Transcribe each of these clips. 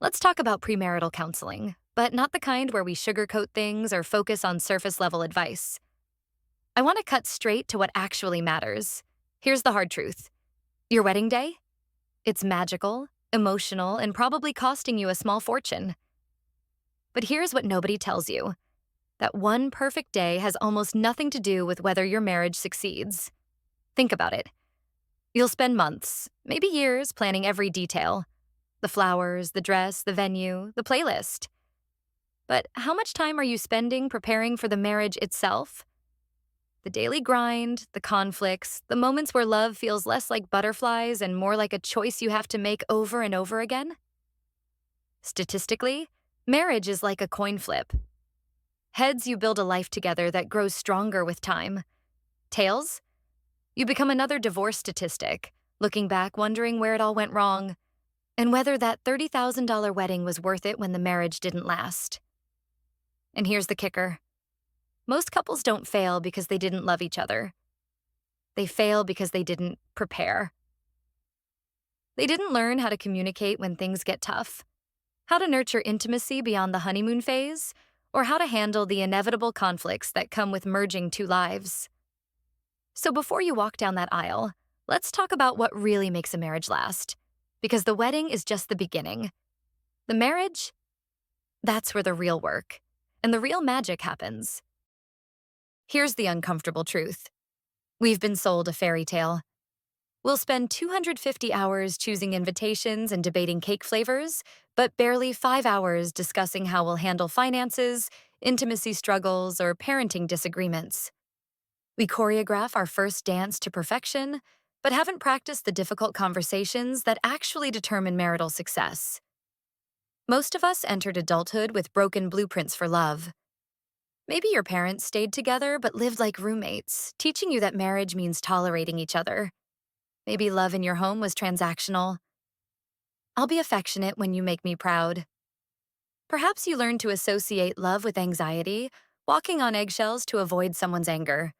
Let's talk about premarital counseling, but not the kind where we sugarcoat things or focus on surface level advice. I want to cut straight to what actually matters. Here's the hard truth: your wedding day? It's magical, emotional, and probably costing you a small fortune. But here's what nobody tells you: that one perfect day has almost nothing to do with whether your marriage succeeds. Think about it. You'll spend months, maybe years, planning every detail: the flowers, the dress, the venue, the playlist. But how much time are you spending preparing for the marriage itself? The daily grind, the conflicts, the moments where love feels less like butterflies and more like a choice you have to make over and over again? Statistically, marriage is like a coin flip. Heads, you build a life together that grows stronger with time. Tails, you become another divorce statistic, looking back wondering where it all went wrong and whether that $30,000 wedding was worth it when the marriage didn't last. And here's the kicker: most couples don't fail because they didn't love each other. They fail because they didn't prepare. They didn't learn how to communicate when things get tough, how to nurture intimacy beyond the honeymoon phase, or how to handle the inevitable conflicts that come with merging two lives. So before you walk down that aisle, let's talk about what really makes a marriage last. Because the wedding is just the beginning. The marriage? That's where the real work and the real magic happens. Here's the uncomfortable truth: we've been sold a fairy tale. We'll spend 250 hours choosing invitations and debating cake flavors, but barely 5 hours discussing how we'll handle finances, intimacy struggles, or parenting disagreements. We choreograph our first dance to perfection, but haven't practiced the difficult conversations that actually determine marital success. Most of us entered adulthood with broken blueprints for love. Maybe your parents stayed together but lived like roommates, teaching you that marriage means tolerating each other. Maybe love in your home was transactional. I'll be affectionate when you make me proud. Perhaps you learned to associate love with anxiety, walking on eggshells to avoid someone's anger.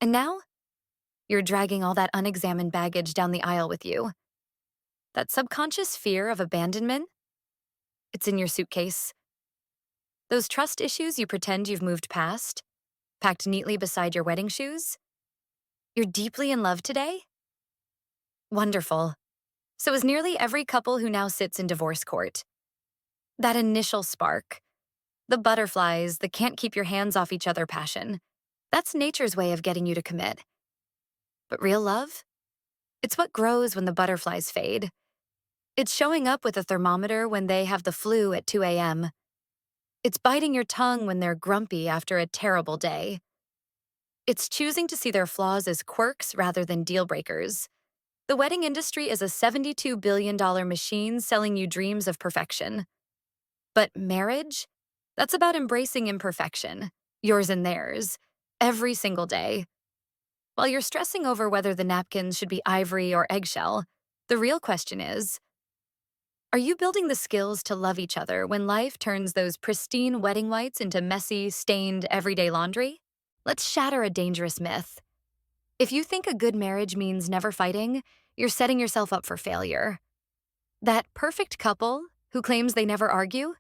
And now, you're dragging all that unexamined baggage down the aisle with you. That subconscious fear of abandonment? It's in your suitcase. Those trust issues you pretend you've moved past, packed neatly beside your wedding shoes? You're deeply in love today? Wonderful. So is nearly every couple who now sits in divorce court. That initial spark, the butterflies, the can't keep your hands off each other passion, that's nature's way of getting you to commit. But real love? It's what grows when the butterflies fade. It's showing up with a thermometer when they have the flu at 2 a.m. It's biting your tongue when they're grumpy after a terrible day. It's choosing to see their flaws as quirks rather than deal breakers. The wedding industry is a $72 billion machine selling you dreams of perfection. But marriage? That's about embracing imperfection, yours and theirs, every single day. While you're stressing over whether the napkins should be ivory or eggshell, the real question is, are you building the skills to love each other when life turns those pristine wedding whites into messy, stained, everyday laundry? Let's shatter a dangerous myth. If you think a good marriage means never fighting, you're setting yourself up for failure. That perfect couple who claims they never argue?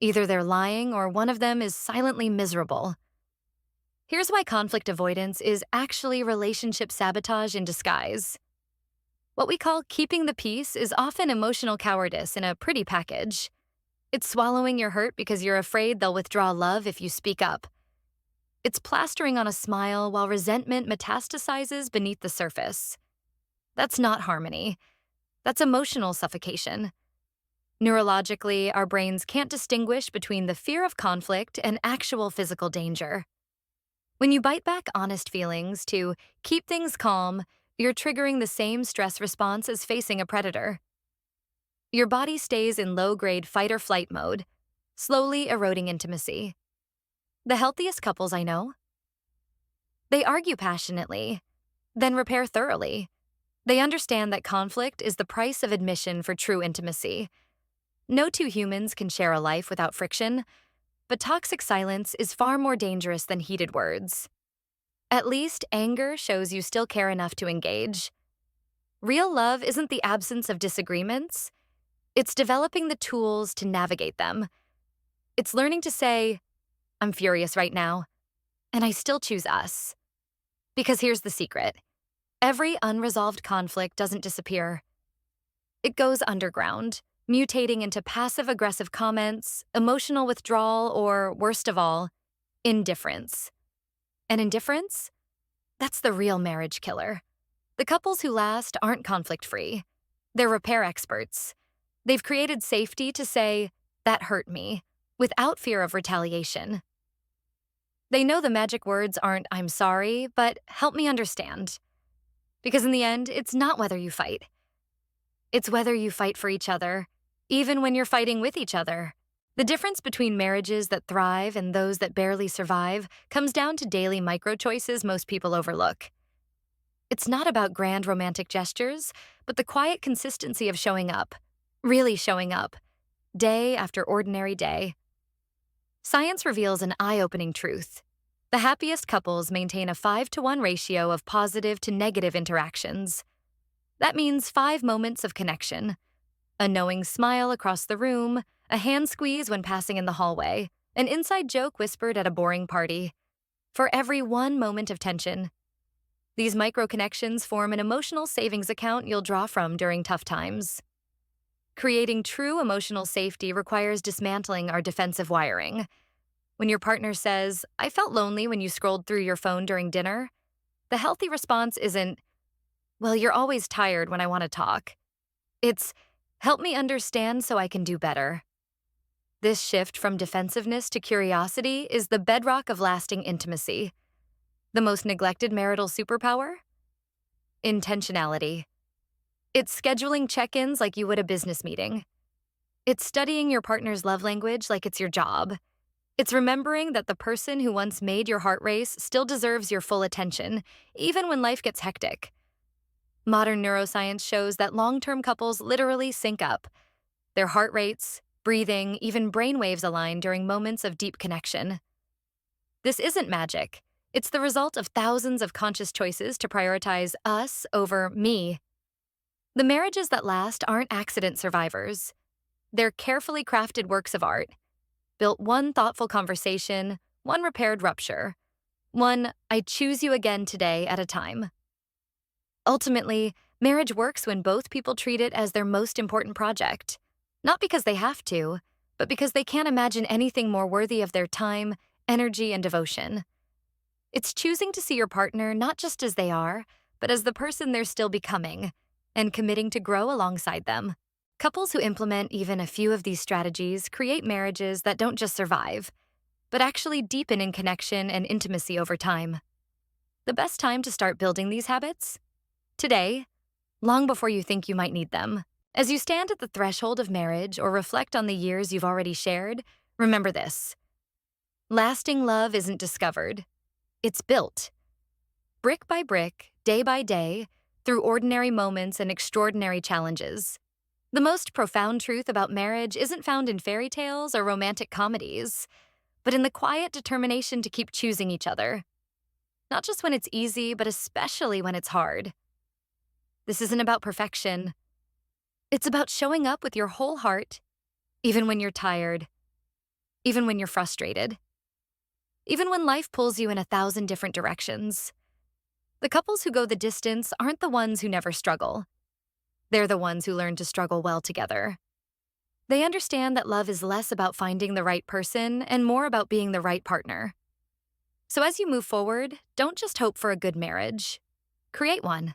Either they're lying or one of them is silently miserable. Here's why conflict avoidance is actually relationship sabotage in disguise. What we call keeping the peace is often emotional cowardice in a pretty package. It's swallowing your hurt because you're afraid they'll withdraw love if you speak up. It's plastering on a smile while resentment metastasizes beneath the surface. That's not harmony. That's emotional suffocation. Neurologically, our brains can't distinguish between the fear of conflict and actual physical danger. When you bite back honest feelings to keep things calm, you're triggering the same stress response as facing a predator. Your body stays in low-grade fight-or-flight mode, slowly eroding intimacy. The healthiest couples I know, they argue passionately, then repair thoroughly. They understand that conflict is the price of admission for true intimacy. No two humans can share a life without friction, but toxic silence is far more dangerous than heated words. At least anger shows you still care enough to engage. Real love isn't the absence of disagreements. It's developing the tools to navigate them. It's learning to say, I'm furious right now, and I still choose us. Because here's the secret. Every unresolved conflict doesn't disappear. It goes underground, mutating into passive-aggressive comments, emotional withdrawal, or, worst of all, indifference. And indifference? That's the real marriage killer. The couples who last aren't conflict-free. They're repair experts. They've created safety to say, that hurt me, without fear of retaliation. They know the magic words aren't I'm sorry, but help me understand. Because in the end, it's not whether you fight. It's whether you fight for each other, even when you're fighting with each other. The difference between marriages that thrive and those that barely survive comes down to daily micro-choices most people overlook. It's not about grand romantic gestures, but the quiet consistency of showing up, really showing up, day after ordinary day. Science reveals an eye-opening truth. The happiest couples maintain a 5-to-1 ratio of positive to negative interactions. That means 5 moments of connection. A knowing smile across the room, a hand squeeze when passing in the hallway, an inside joke whispered at a boring party. For every 1 moment of tension. These micro-connections form an emotional savings account you'll draw from during tough times. Creating true emotional safety requires dismantling our defensive wiring. When your partner says, I felt lonely when you scrolled through your phone during dinner, the healthy response isn't, well, you're always tired when I want to talk. It's, help me understand so I can do better. This shift from defensiveness to curiosity is the bedrock of lasting intimacy. The most neglected marital superpower? Intentionality. It's scheduling check-ins like you would a business meeting. It's studying your partner's love language like it's your job. It's remembering that the person who once made your heart race still deserves your full attention, even when life gets hectic. Modern neuroscience shows that long-term couples literally sync up. Their heart rates, breathing, even brainwaves align during moments of deep connection. This isn't magic. It's the result of thousands of conscious choices to prioritize us over me. The marriages that last aren't accident survivors. They're carefully crafted works of art, built one thoughtful conversation, one repaired rupture, one I choose you again today at a time. Ultimately, marriage works when both people treat it as their most important project, not because they have to, but because they can't imagine anything more worthy of their time, energy, and devotion. It's choosing to see your partner not just as they are, but as the person they're still becoming, and committing to grow alongside them. Couples who implement even a few of these strategies create marriages that don't just survive, but actually deepen in connection and intimacy over time. The best time to start building these habits? Today, long before you think you might need them. As you stand at the threshold of marriage or reflect on the years you've already shared, remember this. Lasting love isn't discovered. It's built. Brick by brick, day by day, through ordinary moments and extraordinary challenges. The most profound truth about marriage isn't found in fairy tales or romantic comedies, but in the quiet determination to keep choosing each other. Not just when it's easy, but especially when it's hard. This isn't about perfection. It's about showing up with your whole heart, even when you're tired, even when you're frustrated, even when life pulls you in 1,000 different directions. The couples who go the distance aren't the ones who never struggle. They're the ones who learn to struggle well together. They understand that love is less about finding the right person and more about being the right partner. So as you move forward, don't just hope for a good marriage. Create one.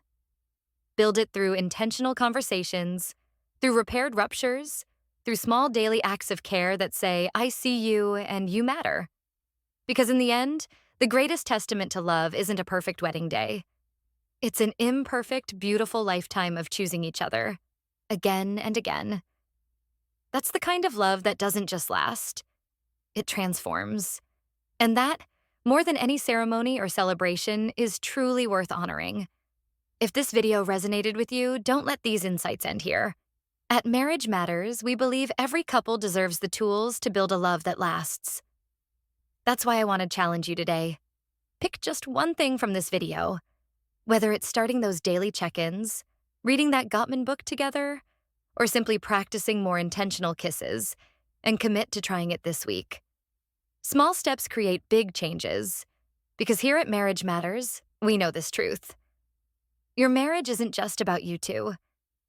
Build it through intentional conversations, through repaired ruptures, through small daily acts of care that say, I see you and you matter. Because in the end, the greatest testament to love isn't a perfect wedding day. It's an imperfect, beautiful lifetime of choosing each other, again and again. That's the kind of love that doesn't just last. It transforms. And that, more than any ceremony or celebration, is truly worth honoring. If this video resonated with you, don't let these insights end here. At Marriage Matters, we believe every couple deserves the tools to build a love that lasts. That's why I want to challenge you today. Pick just one thing from this video. Whether it's starting those daily check-ins, reading that Gottman book together, or simply practicing more intentional kisses, and commit to trying it this week. Small steps create big changes, because here at Marriage Matters, we know this truth. Your marriage isn't just about you two.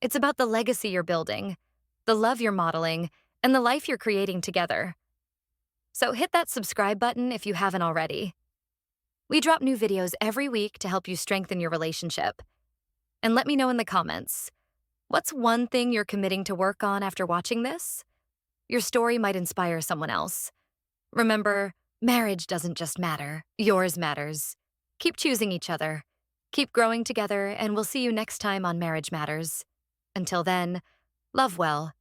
It's about the legacy you're building, the love you're modeling, and the life you're creating together. So hit that subscribe button if you haven't already. We drop new videos every week to help you strengthen your relationship. And let me know in the comments, what's one thing you're committing to work on after watching this? Your story might inspire someone else. Remember, marriage doesn't just matter, yours matters. Keep choosing each other, keep growing together, and we'll see you next time on Marriage Matters. Until then, love well